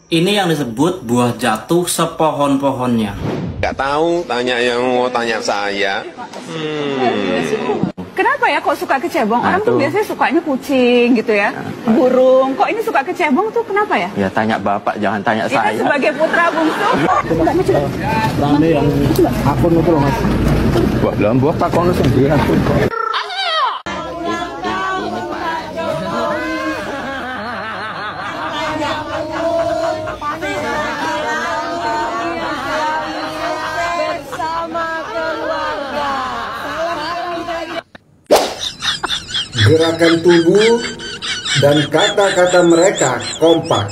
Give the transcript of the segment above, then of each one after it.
Ini yang disebut buah jatuh sepohon-pohonnya. Gak tahu, tanya yang mau tanya saya. Kenapa ya kok suka kecebong? Orang tuh biasanya sukanya kucing gitu ya, burung. Kok ini suka kecebong tuh kenapa ya? Ya tanya bapak, jangan tanya saya. Kita sebagai putra bungsu. Rame yang akun itu loh mas. Buat dalam buah takon sendiri akun. Gerakan tubuh dan kata-kata mereka kompak.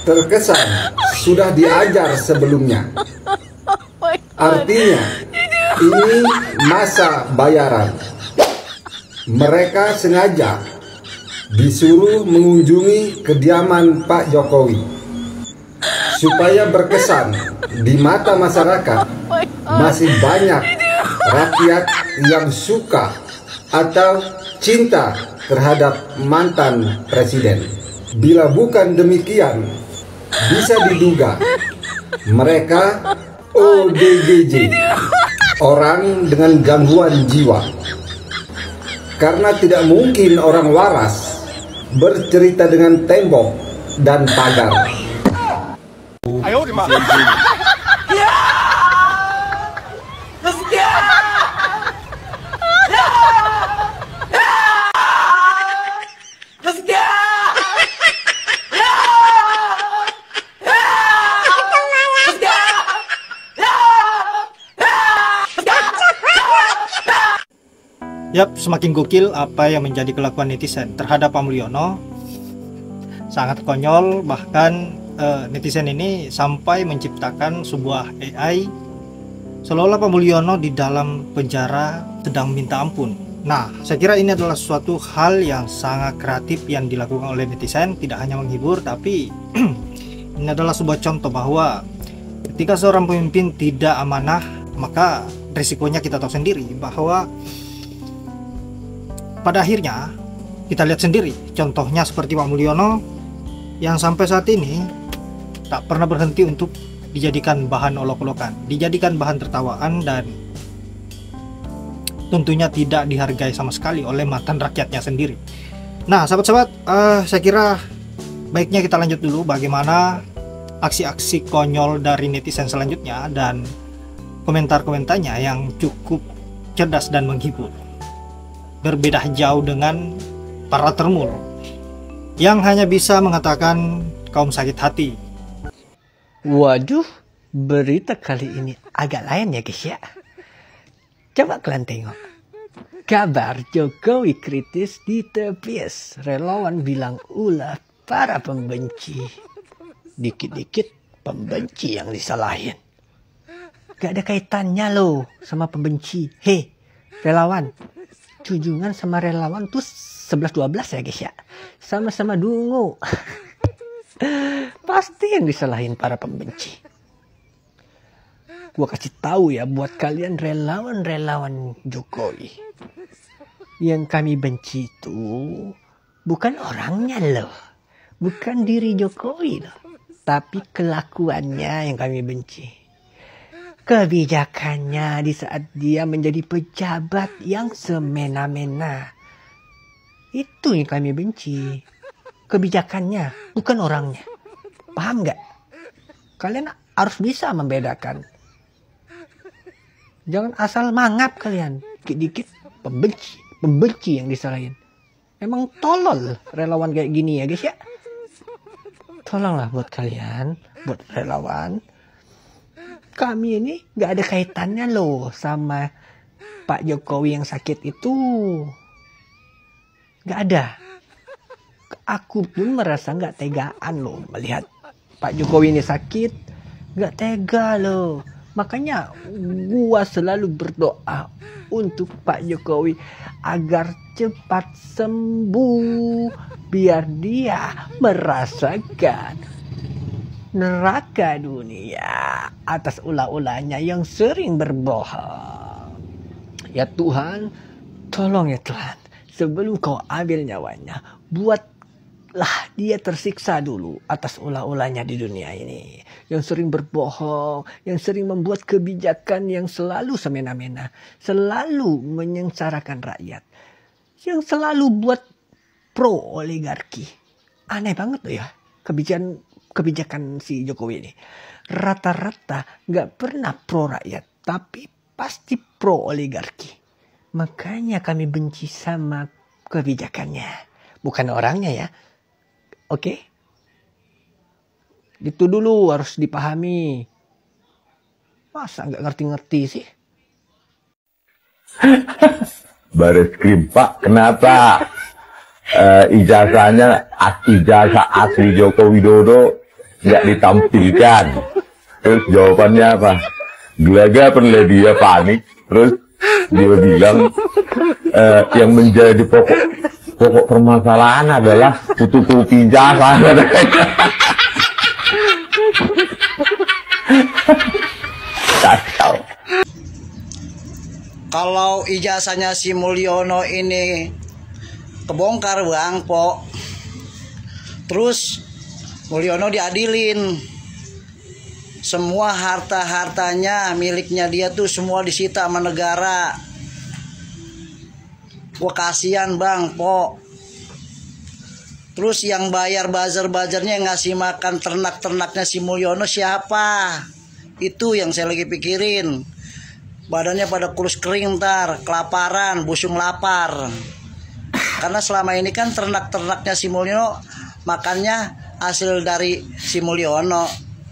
Terkesan sudah diajar sebelumnya. Artinya, ini masa bayaran. Mereka sengaja disuruh mengunjungi kediaman Pak Jokowi supaya berkesan di mata masyarakat masih banyak rakyat yang suka atau cinta terhadap mantan presiden. Bila bukan demikian, bisa diduga mereka ODGJ, orang dengan gangguan jiwa. Karena tidak mungkin orang waras bercerita dengan tembok dan pagar. Ayo, di mana? Yap, semakin gokil apa yang menjadi kelakuan netizen terhadap Pak Mulyono. Sangat konyol, bahkan netizen ini sampai menciptakan sebuah AI seolah-olah Pak Mulyono di dalam penjara sedang minta ampun. Nah, saya kira ini adalah suatu hal yang sangat kreatif yang dilakukan oleh netizen, tidak hanya menghibur, tapi ini adalah sebuah contoh bahwa ketika seorang pemimpin tidak amanah, maka risikonya kita tahu sendiri bahwa pada akhirnya kita lihat sendiri contohnya seperti Pak Mulyono yang sampai saat ini tak pernah berhenti untuk dijadikan bahan olok-olokan, dijadikan bahan tertawaan, dan tentunya tidak dihargai sama sekali oleh mantan rakyatnya sendiri. Nah, sahabat-sahabat, saya kira baiknya kita lanjut dulu bagaimana aksi-aksi konyol dari netizen selanjutnya dan komentar-komentarnya yang cukup cerdas dan menghibur. Berbeda jauh dengan para termul yang hanya bisa mengatakan kaum sakit hati. Waduh, berita kali ini agak lain ya guys ya. Coba kalian tengok. Kabar Jokowi kritis ditepis. Relawan bilang ulah para pembenci. Dikit-dikit pembenci yang disalahin. Gak ada kaitannya loh sama pembenci. Hei, relawan. Junjungan sama relawan tuh 11-12 ya guys ya. Sama-sama dungu. Pasti yang disalahin para pembenci. Gua kasih tahu ya buat kalian relawan-relawan Jokowi. Yang kami benci itu bukan orangnya loh. Bukan diri Jokowi loh. Tapi kelakuannya yang kami benci. Kebijakannya di saat dia menjadi pejabat yang semena-mena. Itu yang kami benci. Kebijakannya, bukan orangnya. Paham nggak? Kalian harus bisa membedakan. Jangan asal mangap kalian. Dikit-dikit pembenci yang disalahin. Emang tolol relawan kayak gini ya guys ya. Tolonglah buat kalian, buat relawan. Kami ini gak ada kaitannya loh sama Pak Jokowi yang sakit itu. Gak ada. Aku pun merasa gak tegaan loh melihat Pak Jokowi ini sakit. Gak tega loh. Makanya gua selalu berdoa untuk Pak Jokowi agar cepat sembuh. Biar dia merasakan neraka dunia atas ulah-ulahnya yang sering berbohong. Ya Tuhan, tolong ya Tuhan, sebelum kau ambil nyawanya, buat Lah dia tersiksa dulu atas ulah-ulahnya di dunia ini. Yang sering berbohong, yang sering membuat kebijakan yang selalu semena-mena. Selalu menyengsarakan rakyat. Yang selalu buat pro oligarki. Aneh banget loh ya kebijakan si Jokowi ini. Rata-rata gak pernah pro rakyat, tapi pasti pro oligarki. Makanya kami benci sama kebijakannya. Bukan orangnya ya. Oke? Itu dulu harus dipahami. Masa nggak ngerti-ngerti sih? Baris Krim, Pak, kenapa ijazah asli Joko Widodo nggak ditampilkan? Terus jawabannya apa? Gelaga pernah dia panik. Terus dia bilang yang menjadi pokok permasalahan adalah fotokopi ijazah. Kacau. Kalau ijazahnya si Mulyono ini kebongkar Bang Po, terus Mulyono diadilin, semua harta-hartanya miliknya dia tuh semua disita sama negara. Gua kasihan Bang Po. Terus yang bayar buzzer-buzzernya, yang ngasih makan ternak-ternaknya si Mulyono siapa? Itu yang saya lagi pikirin. Badannya pada kurus kering ntar, kelaparan, busung lapar. Karena selama ini kan ternak-ternaknya si Mulyono makannya hasil dari si Mulyono.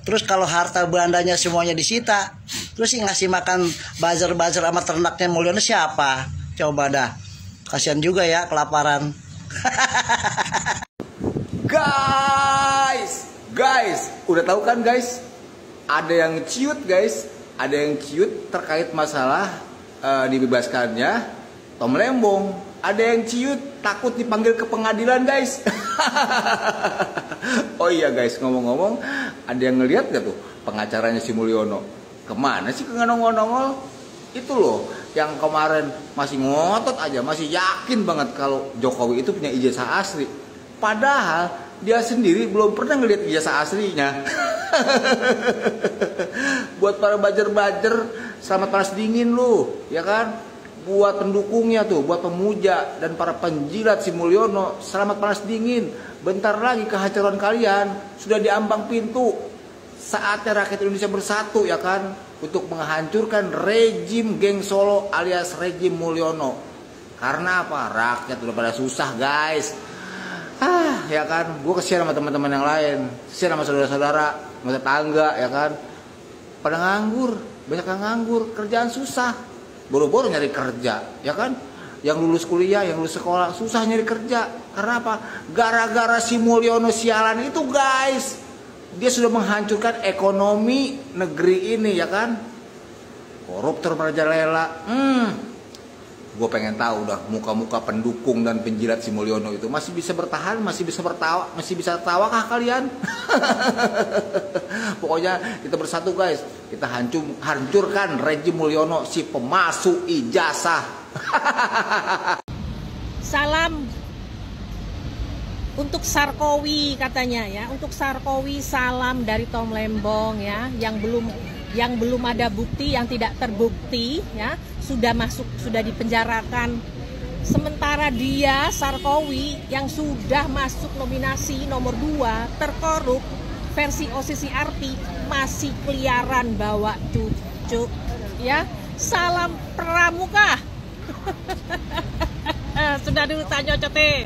Terus kalau harta bandanya semuanya disita, terus yang ngasih makan buzzer-buzzer sama ternaknya Mulyono siapa? Coba dah. Kasihan juga ya kelaparan. Guys, udah tahu kan guys? Ada yang ciut guys, ada yang ciut terkait masalah dibebaskannya Tom Lembong. Ada yang ciut takut dipanggil ke pengadilan guys. Oh iya guys, ngomong-ngomong, ada yang ngelihat gak tuh pengacaranya si Mulyono? Kemana sih nggak nongol-nongol? Itu loh yang kemarin masih ngotot aja, masih yakin banget kalau Jokowi itu punya ijazah asli. Padahal dia sendiri belum pernah ngelihat ijazah aslinya. Buat para bajer-bajer, selamat panas dingin lu, ya kan? Buat pendukungnya tuh, buat pemuja dan para penjilat si Mulyono, selamat panas dingin. Bentar lagi kehancuran kalian sudah diambang pintu. Saatnya rakyat Indonesia bersatu, ya kan, untuk menghancurkan rejim geng Solo alias rejim Mulyono. Karena apa? Rakyat udah pada susah guys. Ya kan, gue kesian sama teman-teman yang lain, kesian sama saudara-saudara, sama tetangga, ya kan, pada nganggur, banyak yang nganggur, kerjaan susah, boro-boro nyari kerja, ya kan, yang lulus kuliah, yang lulus sekolah, susah nyari kerja, karena apa? Gara-gara si Mulyono sialan itu guys, dia sudah menghancurkan ekonomi negeri ini, ya kan, koruptor merajalela. Gue pengen tahu dah muka-muka pendukung dan penjilat si Mulyono itu masih bisa bertahan, masih bisa bertawa, masih bisa tawakah kalian? Pokoknya kita bersatu guys, kita hancurkan rejim Mulyono, si pemalsu ijazah. Salam untuk Sarkowi katanya ya, untuk Sarkowi salam dari Tom Lembong ya, yang belum ada bukti, yang tidak terbukti ya, sudah dipenjarakan. Sementara dia Sarkowi yang sudah masuk nominasi nomor 2 terkorup versi OCCRP masih keliaran bawa cucu ya. Salam pramuka. Sudah dulu tanya cote.